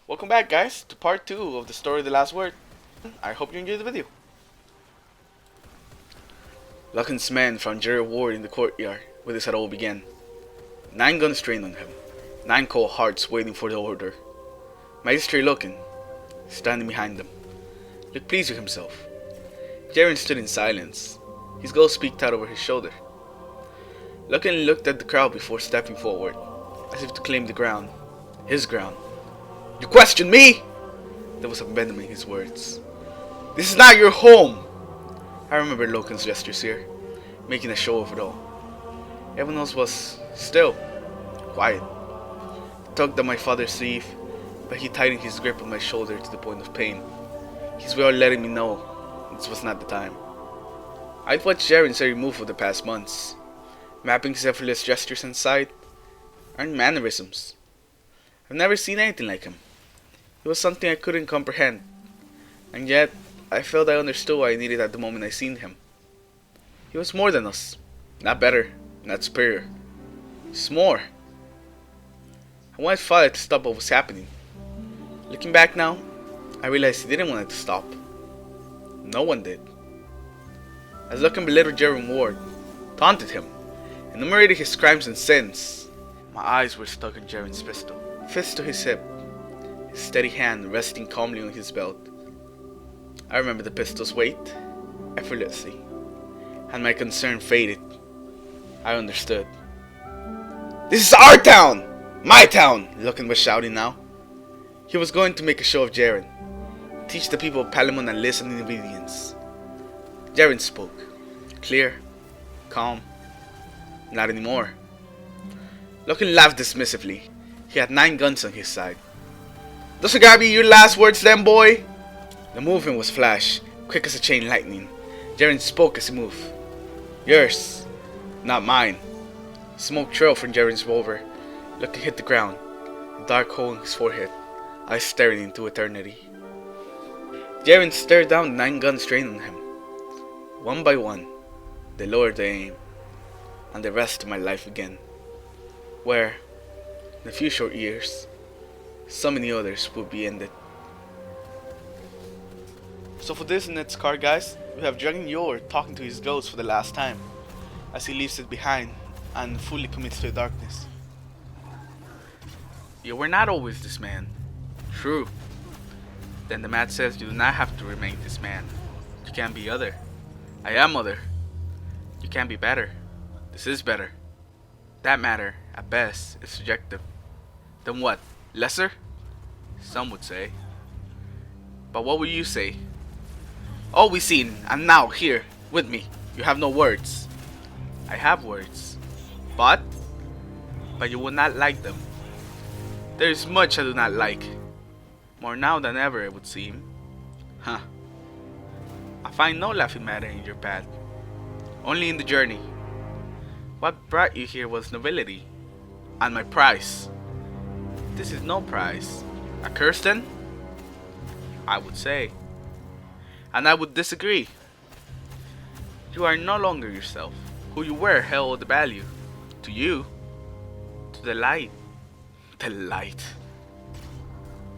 Welcome back, guys, to part 2 of the story of the last word. I hope you enjoyed the video. Luccan's men found Jerry Ward in the courtyard where this had all begun. 9 guns trained on him, 9 cold hearts waiting for the order. Magistrate Luccan, standing behind them, looked pleased with himself. Jaren stood in silence, his ghost peeked out over his shoulder. Luccan looked at the crowd before stepping forward, as if to claim the ground, his ground. You question me? There was a venom in his words. This is not your home! I remember Logan's gestures here, making a show of it all. Everyone else was still, quiet. He tugged at my father's sleeve, but he tightened his grip on my shoulder to the point of pain. His way of letting me know this was not the time. I'd watched Jaren's every move of the past months, mapping his effortless gestures and sight, and mannerisms. I've never seen anything like him. It was something I couldn't comprehend, and yet I felt I understood what I needed at the moment I seen him. He was more than us, not better, not superior. Just more. I wanted father to stop what was happening. Looking back now, I realized he didn't want it to stop. No one did. As Luccan belittled Jaren Ward, taunted him, enumerated his crimes and sins, my eyes were stuck on Jaren's pistol, fist to his hip, his steady hand resting calmly on his belt. I remember the pistol's weight, effortlessly, and my concern faded. I understood. This is our town! My town! Luccan was shouting now. He was going to make a show of Jaren, teach the people of Palemon a lesson in obedience. Jaren spoke, clear, calm. Not anymore. Luccan laughed dismissively. He had 9 guns on his side. Those are gotta be your last words then, boy? The movement was flash, quick as a chain lightning. Jaren spoke as he moved. Yours, not mine. Smoke trailed from Jaren's revolver. Luccan hit the ground, a dark hole in his forehead, eyes staring into eternity. Jaren stared down the 9 guns trained on him. One by one, they lowered their aim, and the rest of my life began, where, in a few short years, so many others would be ended. So for this next card, guys, we have Dredgen talking to his ghost for the last time, as he leaves it behind and fully commits to the darkness. You were not always this man. True. Then the mat says you do not have to remain this man. You can be other. I am other. You can be better. This is better. That matter, at best, is subjective. Then what? Lesser? Some would say. But what would you say? All we seen, and now, here, with me, you have no words. I have words. But you will not like them. There is much I do not like. More now than ever, it would seem. Huh. I find no laughing matter in your path. Only in the journey. What brought you here was nobility. And my price. This is no prize. A curse then? I would say. And I would disagree. You are no longer yourself. Who you were held the value. To you. To the light. The light.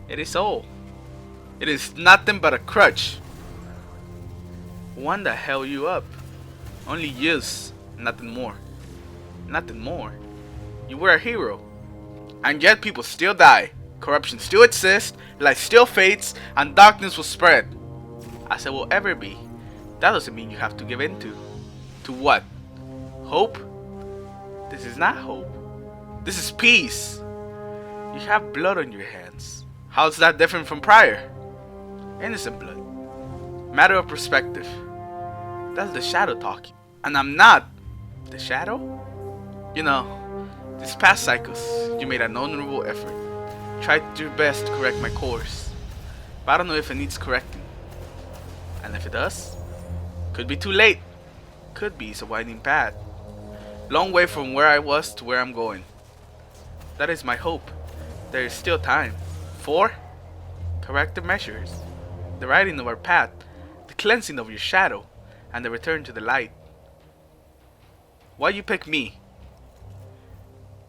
It is all. It is nothing but a crutch. One that held you up. Only use. Nothing more. Nothing more. You were a hero. And yet people still die. Corruption still exists. Light still fades. And darkness will spread. As it will ever be. That doesn't mean you have to give in to. To what? Hope? This is not hope. This is peace. You have blood on your hands. How's that different from prior? Innocent blood. Matter of perspective. That's the shadow talking. And I'm not the shadow? You know, these past cycles, you made an honorable effort. Tried your best to correct my course. But I don't know if it needs correcting. And if it does, could be too late. Could be it's a winding path. Long way from where I was to where I'm going. That is my hope. There is still time. For corrective measures. The righting of our path. The cleansing of your shadow. And the return to the light. Why you pick me?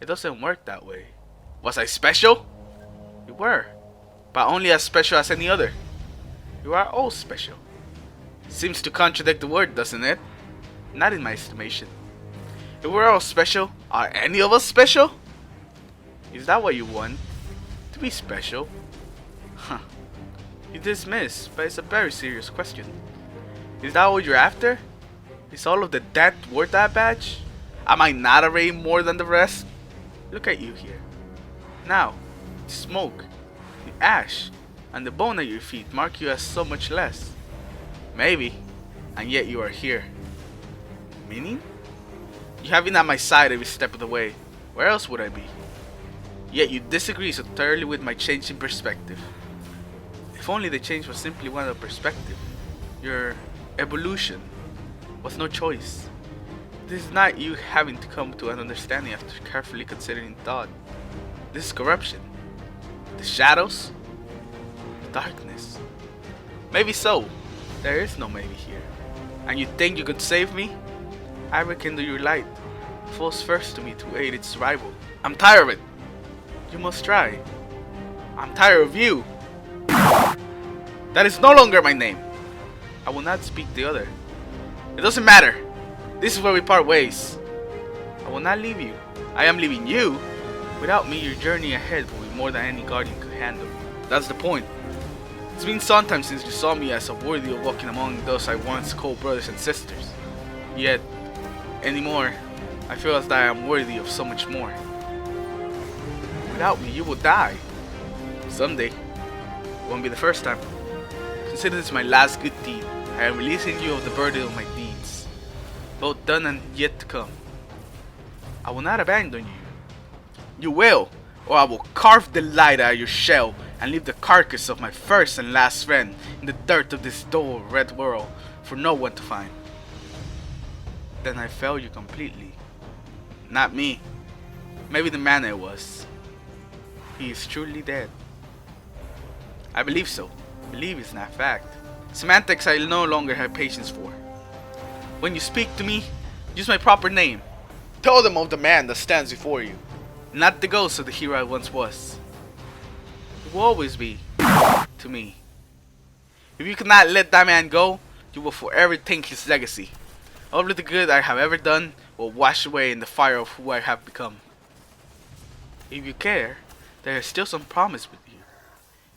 It doesn't work that way. Was I special? You were. but only as special as any other. You are all special. Seems to contradict the word, doesn't it? Not in my estimation. If we're all special, are any of us special? Is that what you want? To be special? Huh. You dismiss, but it's a very serious question. Is that what you're after? Is all of the debt worth that badge? Am I not already more than the rest? Look at you here. Now, the smoke, the ash, and the bone at your feet mark you as so much less. Maybe, and yet you are here. Meaning? You have been at my side every step of the way. Where else would I be? Yet you disagree so thoroughly with my change in perspective. If only the change was simply one of perspective. Your evolution was no choice. This is not you having to come to an understanding after carefully considering thought. This is corruption. The shadows? Darkness. Maybe so. There is no maybe here. And you think you could save me? I rekindle your light. Falls first to me to aid its rival. I'm tired of it. You must try. I'm tired of you. That is no longer my name. I will not speak the other. It doesn't matter. This is where we part ways. I will not leave you. I am leaving you. Without me, your journey ahead will be more than any guardian could handle. That's the point. It's been some time since you saw me as worthy of walking among those I once called brothers and sisters. Yet, anymore, I feel as though I am worthy of so much more. Without me, you will die. Someday. It won't be the first time. Consider this my last good deed. I am releasing you of the burden of my deeds, both done and yet to come. I will not abandon you. You will, or I will carve the light out of your shell and leave the carcass of my first and last friend in the dirt of this dull red world for no one to find. Then I fail you completely. Not me. Maybe the man I was. He is truly dead. I believe so. Believe is not fact. Semantics I no longer have patience for. When you speak to me, use my proper name. Tell them of the man that stands before you, not the ghost of the hero I once was. It will always be, to me. If you cannot let that man go, you will forever taint his legacy. All of the good I have ever done will wash away in the fire of who I have become. If you care, there is still some promise with you.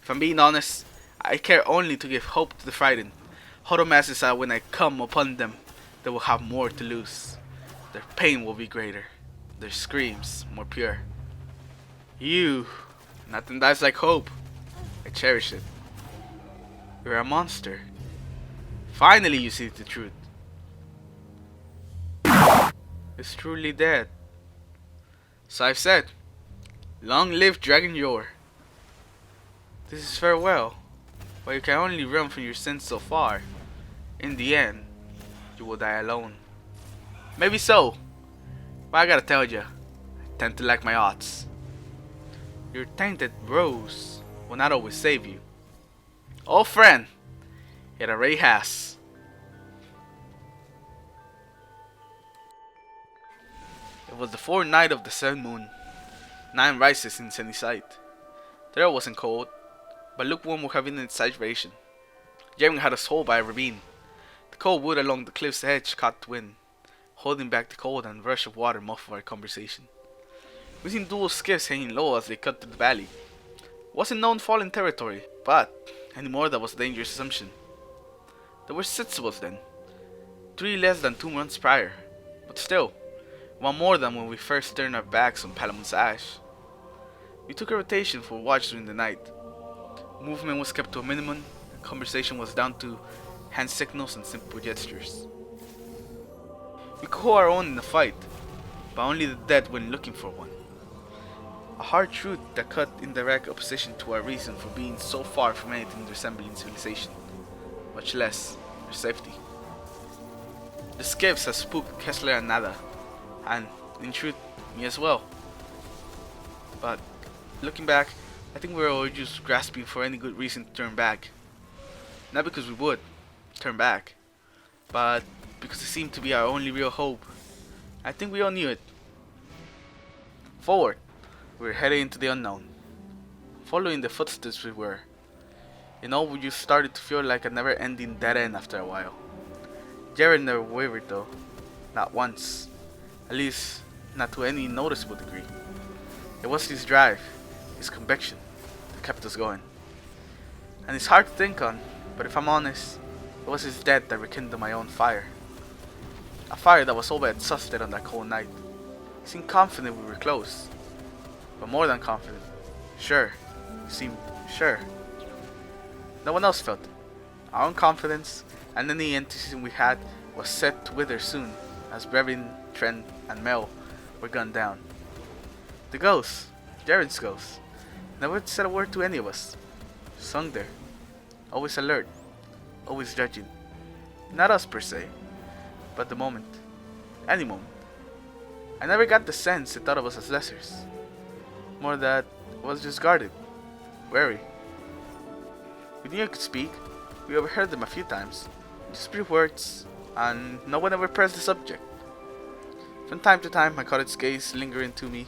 If I'm being honest, I care only to give hope to the frightened. Huddle masses that when I come upon them, they will have more to lose. Their pain will be greater, their screams more pure. You, nothing dies like hope. I cherish it. You're a monster. Finally you see the truth. It's truly dead. So I've said, long live Dragon Yor. This is farewell, but you can only run from your sins so far. In the end, you will die alone. Maybe so, but I gotta tell you, I tend to lack my odds. Your tainted rose will not always save you. Oh friend, it already has. It was the fourth night of the seventh moon. 9 rises in sunny sight. The air wasn't cold, but lukewarm would have been its saturation. Jaren had us hold by a ravine. The cold wood along the cliff's edge caught the wind, holding back the cold and rush of water muffled our conversation. We seen dual skiffs hanging low as they cut through the valley. It wasn't known fallen territory, but anymore that was a dangerous assumption. There were 6 of us then, 3 less than 2 months prior, but still, 1 more than when we first turned our backs on Palemon's ash. We took a rotation for watch during the night. Movement was kept to a minimum, and conversation was down to hand signals and simple gestures. We could hold our own in the fight, but only the dead when looking for one. A hard truth that cut in direct opposition to our reason for being so far from anything resembling civilization, much less our safety. The skiffs had spooked Kessler and Nada, and, in truth, me as well. But, looking back, I think we were all just grasping for any good reason to turn back. Not because we would turn back, but because it seemed to be our only real hope. I think we all knew it. Forward, we were headed into the unknown. following the footsteps we were. You started to feel like a never-ending dead end after a while. Jaren never wavered though, not once, at least not to any noticeable degree. It was his drive, his conviction, that kept us going. And it's hard to think on, but if I'm honest, it was his death that rekindled my own fire. A fire that was all but exhausted on that cold night. He seemed confident we were close, but more than confident. Sure, he seemed sure. No one else felt it. Our own confidence and any enthusiasm we had was set to wither soon, as Brevin, Trent, and Mel were gunned down. The ghost, Jaren's ghost, never said a word to any of us. Just hung there, always alert, always judging. Not us per se, but the moment, any moment. I never got the sense it thought of us as lessers. More that it was just guarded, wary. We knew it could speak. We overheard them a few times, just brief words, and no one ever pressed the subject. From time to time, I caught its gaze lingering to me,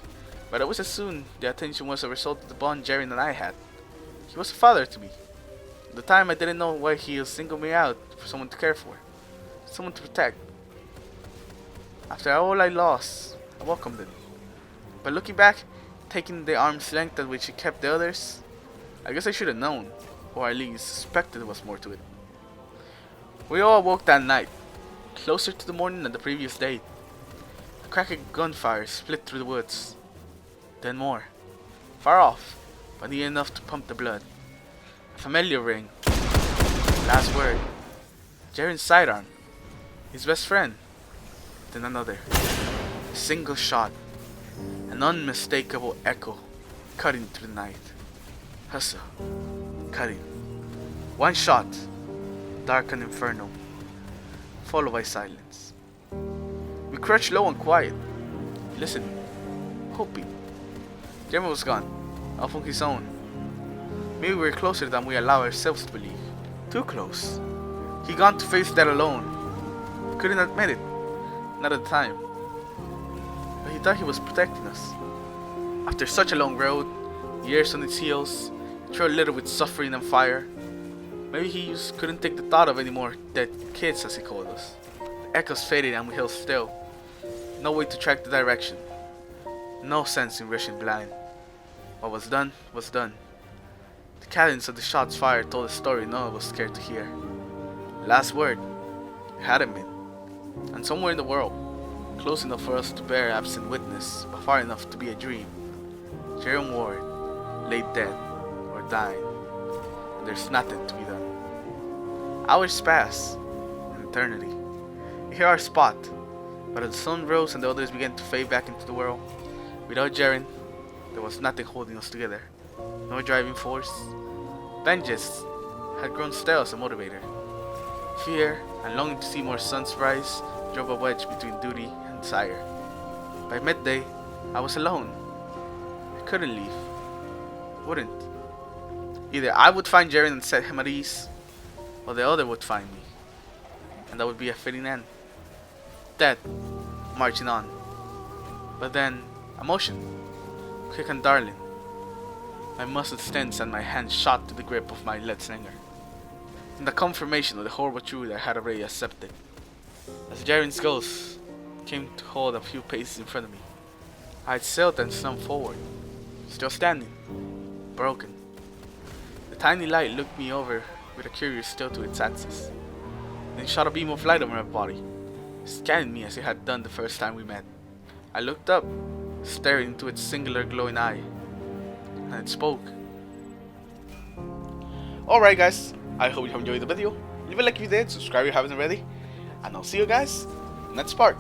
but I always assumed the attention was a result of the bond Jaren and I had. He was a father to me. At the time, I didn't know why he singled me out for someone to care for, someone to protect. After all I lost, I welcomed it. But looking back, taking the arm's length at which he kept the others, I guess I should have known, or at least suspected there was more to it. We all awoke that night, closer to the morning than the previous day. A crack of gunfire split through the woods. Then more. Far off, but near enough to pump the blood. A familiar ring. Last word. Jaren's sidearm. His best friend. Then another. A single shot. An unmistakable echo cutting through the night. Hustle. Cutting. One shot. Dark and infernal. Followed by silence. We crouched low and quiet. Listening. Hoping. Jaren was gone. Off on his own. Maybe we were closer than we allow ourselves to believe. Too close. He gone to face that alone. He couldn't admit it. Not at the time. But he thought he was protecting us. After such a long road, years on its heels, trailed littered with suffering and fire, maybe he just couldn't take the thought of any more dead kids, as he called us. The echoes faded and we held still. No way to track the direction. No sense in rushing blind. What was done was done. The cadence of the shots fired told a story none of us cared to hear. Last word. It hadn't been. And somewhere in the world, close enough for us to bear absent witness, but far enough to be a dream, Jaren Ward lay dead or dying, and there's nothing to be done. Hours pass, an eternity. We hear our spot, but as the sun rose and the others began to fade back into the world, without Jaren, there was nothing holding us together. No driving force. Vengeance had grown stale as a motivator. Fear and longing to see more suns rise drove a wedge between duty and desire. By midday, I was alone. I couldn't leave. Wouldn't. Either I would find Jaren and set him at ease, or the other would find me. And that would be a fitting end. Death, marching on. But then, emotion. Quick and darling. My muscles tensed and my hand shot to the grip of my lead slinger. And the confirmation of the horrible truth I had already accepted. As Jaren's ghost came to hold a few paces in front of me, I had sailed and slumped forward, still standing, broken. The tiny light looked me over with a curious tilt to its axis, then shot a beam of light over my body, scanning me as it had done the first time we met. I looked up, staring into its singular glowing eye, and it spoke. Alright guys, I hope you have enjoyed the video. Leave a like if you did, subscribe if you haven't already, and I'll see you guys next part.